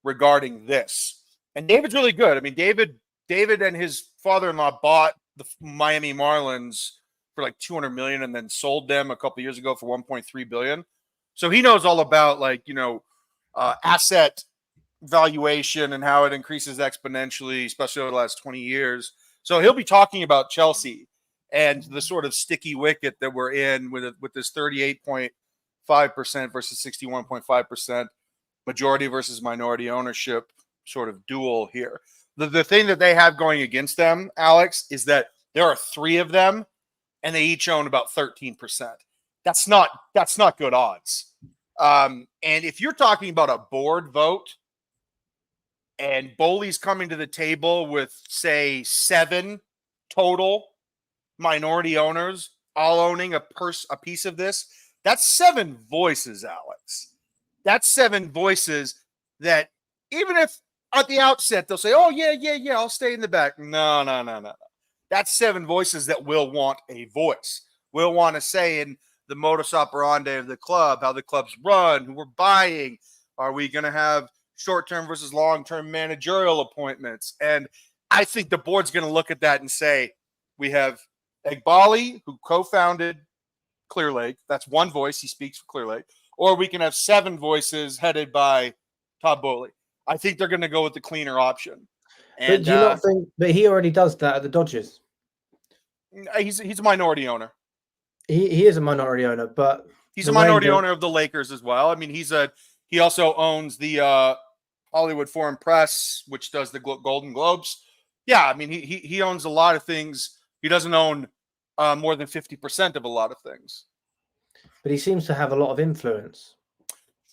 Speaker 2: regarding this. And David's really good. I mean, David and his father-in-law bought the Miami Marlins for like $200 million and then sold them a couple years ago for $1.3 billion. So he knows all about asset valuation and how it increases exponentially, especially over the last 20 years. So he'll be talking about Chelsea and the sort of sticky wicket that we're in with this 38.5% versus 61.5% majority versus minority ownership sort of duel here. The thing that they have going against them, Alex, is that there are three of them and they each own about 13%. That's not good odds. And if you're talking about a board vote and Boehly's coming to the table with, say, 7 total minority owners all owning a piece of this, that's 7 voices, Alex. That's 7 voices that even if at the outset they'll say, oh, yeah, I'll stay in the back. No. That's 7 voices that will want a voice. Will want to say in the modus operandi of the club, how the club's run, who we're buying. Are we going to have short-term versus long-term managerial appointments? And I think the board's going to look at that and say, we have Boehly, who co-founded Clearlake. That's one voice. He speaks for Clearlake. Or we can have 7 voices headed by Todd Boehly. I think they're going to go with the cleaner option. And,
Speaker 1: but do you not think that he already does that at the Dodgers?
Speaker 2: He's a minority owner.
Speaker 1: He is a minority owner, but
Speaker 2: he's a minority owner of the Lakers as well. I mean, he also owns the Hollywood Foreign Press, which does the Golden Globes. Yeah, I mean, he owns a lot of things. He doesn't own more than 50% of a lot of things.
Speaker 1: But he seems to have a lot of influence.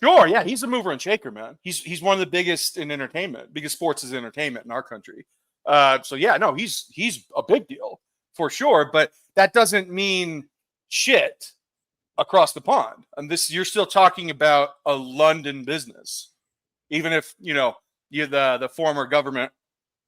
Speaker 2: Sure, yeah, he's a mover and shaker, man. He's one of the biggest in entertainment, because sports is entertainment in our country. So yeah, no, he's a big deal for sure. But that doesn't mean shit across the pond. And you're still talking about a London business, even if you're the former government.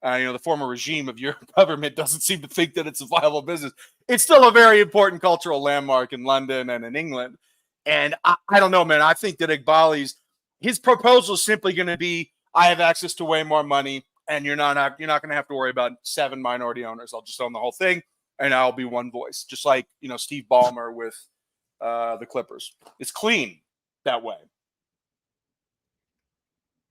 Speaker 2: The former regime of your government doesn't seem to think that it's a viable business. It's still a very important cultural landmark in London and in England. And I don't know, man. I think that Boehly's his proposal is simply going to be, I have access to way more money, and you're not going to have to worry about 7 minority owners. I'll just own the whole thing, and I'll be one voice, just like Steve Ballmer with the Clippers. It's clean that way.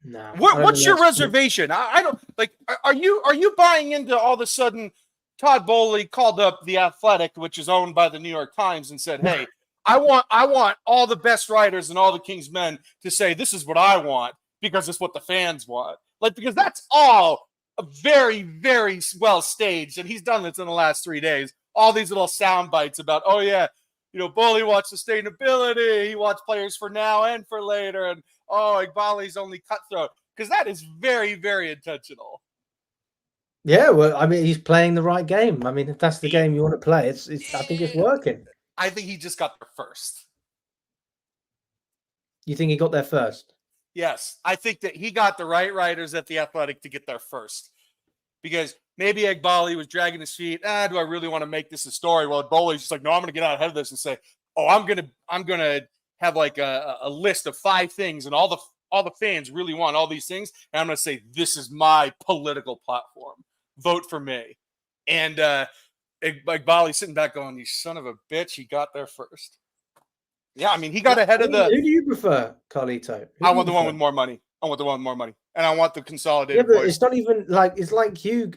Speaker 1: No.
Speaker 2: What's your reservation? I don't like. Are you buying into all of a sudden? Todd Boehly called up The Athletic, which is owned by the New York Times, and said, "Hey, I want all the best writers and all the King's men to say this is what I want because it's what the fans want." Because that's all very, very well staged, and he's done this in the last 3 days. All these little sound bites about, oh yeah, Boehly wants sustainability. He wants players for now and for later, and Boehly's only cutthroat, because that is very, very intentional.
Speaker 1: Yeah, well, I mean, he's playing the right game. I mean, if that's the game you want to play, it's I think it's working.
Speaker 2: I think he just got there first.
Speaker 1: You think he got there first?
Speaker 2: Yes, I think that he got the right writers at The Athletic to get there first. Because maybe Boehly was dragging his feet. Do I really want to make this a story? Well, Boehly's just like, no, I'm going to get out ahead of this and say, I'm gonna have like a list of 5 things, and all the fans really want all these things, and I'm going to say, this is my political platform. Vote for me. And Boehly sitting back going, you son of a bitch, he got there first. Yeah, I mean, he got ahead of the...
Speaker 1: Who do you prefer, Carlito?
Speaker 2: I want the one with more money. And I want the consolidated.
Speaker 1: Yeah, but it's not even like, it's like Hugh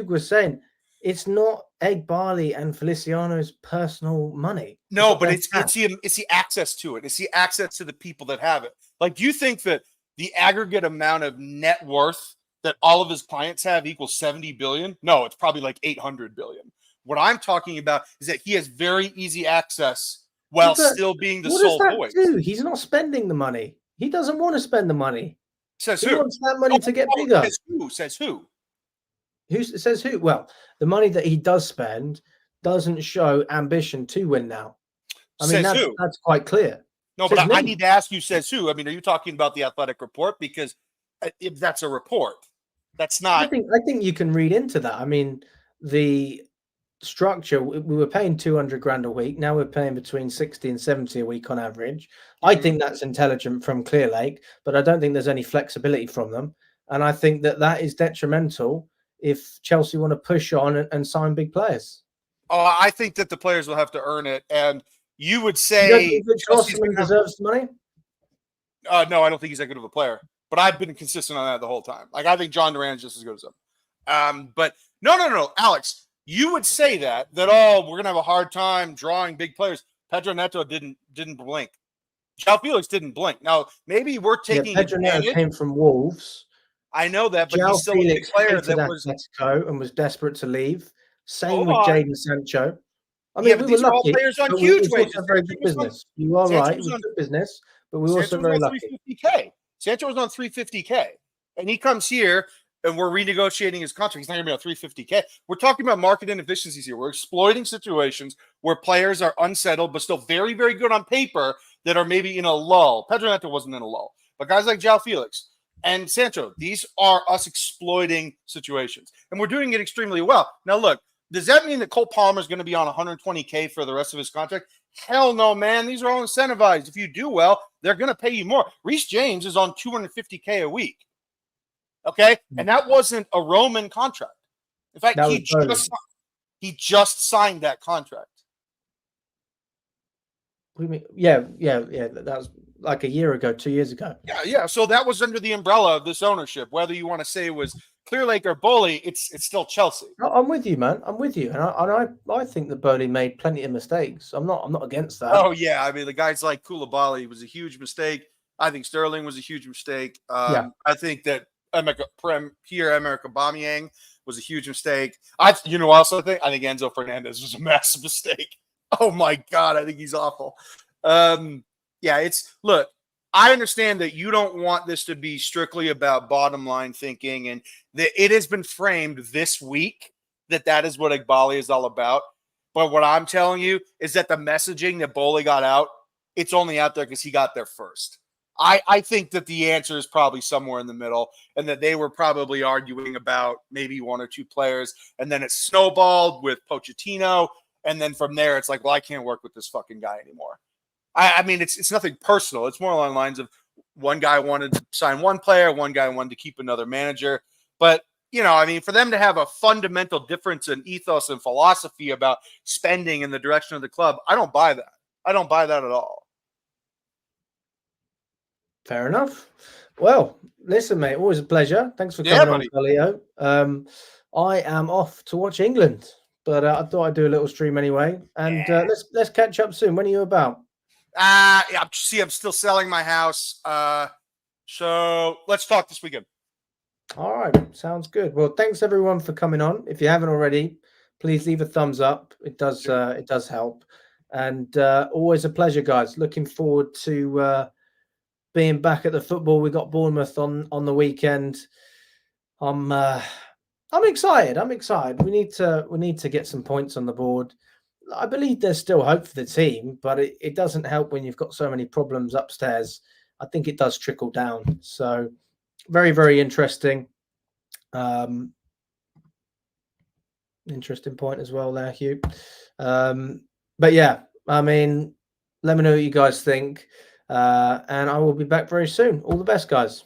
Speaker 1: was saying, It's not Egg Barley and Feliciano's personal money.
Speaker 2: No, but it's the access to it. It's the access to the people that have it. Like, do you think that the aggregate amount of net worth that all of his clients have equals 70 billion? No, it's probably like 800 billion. What I'm talking about is that he has very easy access while still being the sole voice.
Speaker 1: He's not spending the money. He doesn't want to spend the money.
Speaker 2: Says
Speaker 1: he
Speaker 2: who?
Speaker 1: wants that money to get bigger.
Speaker 2: Says who?
Speaker 1: Who says who? Well, the money that he does spend doesn't show ambition to win now. I mean, that's quite clear.
Speaker 2: No, but I need to ask you, says who? I mean, are you talking about the Athletic report? Because if that's a report, that's not.
Speaker 1: I think you can read into that. I mean, the structure, we were paying 200 grand a week. Now we're paying between 60 and 70 a week on average. I think that's intelligent from Clearlake, but I don't think there's any flexibility from them. And I think that is detrimental if Chelsea want to push on and sign big players.
Speaker 2: Oh, I think that the players will have to earn it. And you would say
Speaker 1: Chelsea deserves the money?
Speaker 2: No, I don't think he's that good of a player. But I've been consistent on that the whole time. Like, I think John Duran's just as good as him. But no, Alex, you would say that we're gonna have a hard time drawing big players. Pedro Neto didn't blink. João Felix didn't blink. Now maybe we're taking
Speaker 1: Pedro Neto came from Wolves.
Speaker 2: I know that, but he's still a big player that was
Speaker 1: Atletico and was desperate to leave. Same with Jadon Sancho. I mean,
Speaker 2: we were lucky. Players on huge wages.
Speaker 1: Very good business. You are right. It was good business, but we were also very lucky.
Speaker 2: Sancho was on 350K, and he comes here, and we're renegotiating his contract. He's not going to be on 350K. We're talking about market inefficiencies here. We're exploiting situations where players are unsettled, but still very, very good on paper that are maybe in a lull. Pedro Neto wasn't in a lull, but guys like João Felix and Sancho, these are us exploiting situations, and we're doing it extremely well. Now, look, does that mean that Cole Palmer is going to be on 120K for the rest of his contract? Hell no, man. These are all incentivized. If you do well, they're going to pay you more. Reece James is on 250K a week. Okay? And that wasn't a Roman contract. In fact, he just signed that contract.
Speaker 1: What do you mean? Yeah. That was like a year ago, 2 years ago.
Speaker 2: Yeah. So that was under the umbrella of this ownership. Whether you want to say it was Clearlake or Boehly, it's still Chelsea.
Speaker 1: I'm with you, man. I'm with you, and I think that Boehly made plenty of mistakes. I'm not against that.
Speaker 2: Oh yeah, I mean the guys like Koulibaly was a huge mistake. I think Sterling was a huge mistake. I think that Pierre-Emerick Aubameyang was a huge mistake. I think Enzo Fernandez was a massive mistake. Oh my God, I think he's awful. Look, I understand that you don't want this to be strictly about bottom line thinking, and it has been framed this week that is what Igbali is all about. But what I'm telling you is that the messaging that Boehly got out, it's only out there because he got there first. I think that the answer is probably somewhere in the middle, and that they were probably arguing about maybe one or two players, and then it snowballed with Pochettino, and then from there it's like, well, I can't work with this fucking guy anymore. I mean, it's nothing personal. It's more along the lines of one guy wanted to sign one player, one guy wanted to keep another manager. But, for them to have a fundamental difference in ethos and philosophy about spending in the direction of the club, I don't buy that. I don't buy that at all.
Speaker 1: Fair enough. Well, listen, mate, always a pleasure. Thanks for coming on, Leo. I am off to watch England, but I thought I'd do a little stream anyway. And let's catch up soon. When are you about?
Speaker 2: I'm still selling my house. So let's talk this weekend.
Speaker 1: All right. Sounds good. Well, thanks everyone for coming on. If you haven't already, please leave a thumbs up. It does help. And always a pleasure, guys. Looking forward to being back at the football. We got Bournemouth on the weekend. I'm excited. We need to get some points on the board. I believe there's still hope for the team, but it doesn't help when you've got so many problems upstairs. I think it does trickle down. So very, very interesting. Interesting point as well there, Hugh. But yeah, I mean, let me know what you guys think. And I will be back very soon. All the best, guys.